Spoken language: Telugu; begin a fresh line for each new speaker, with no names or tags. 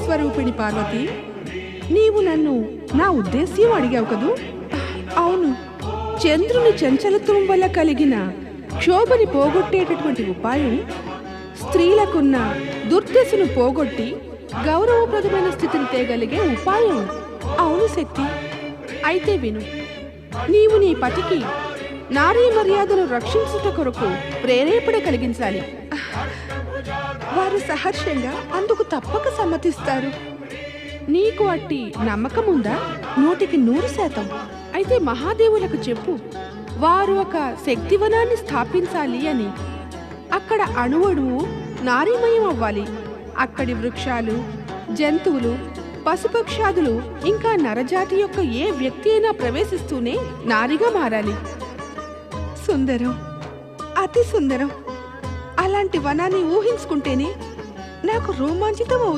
స్వరూపిణి పార్వతి, నీవు నన్ను నా ఉద్దేశ్యం అడిగావు కదూ? అవును. చంద్రుని చంచలత్వం వల్ల కలిగిన క్షోభని పోగొట్టేటటువంటి ఉపాయం, స్త్రీలకున్న దుర్దశను పోగొట్టి గౌరవప్రదమైన స్థితిని తేగలిగే ఉపాయం. అవును శక్తి. అయితే విను. నీవు నీ పతికి నారీ మర్యాదను రక్షించుట కొరకు ప్రేరేపణ కలిగించాలి. వారు సహర్షంగా అందుకు తప్పక సమ్మతిస్తారు. నీకు అట్టి నమ్మకముందా? 100% అయితే మహాదేవులకు చెప్పు, వారు ఒక శక్తివనాన్ని స్థాపించాలి అని. అక్కడ అణువణువు నారీమయం అవ్వాలి. అక్కడి వృక్షాలు, జంతువులు, పశుపక్షాదులు ఇంకా నరజాతి యొక్క ఏ వ్యక్తి అయినా ప్రవేశిస్తూనే నారిగా మారాలి. సుందరం, అతి సుందరం. అలాంటి వనాన్ని ఊహించుకుంటేనే నాకు రోమాంచితం అవుతుంది.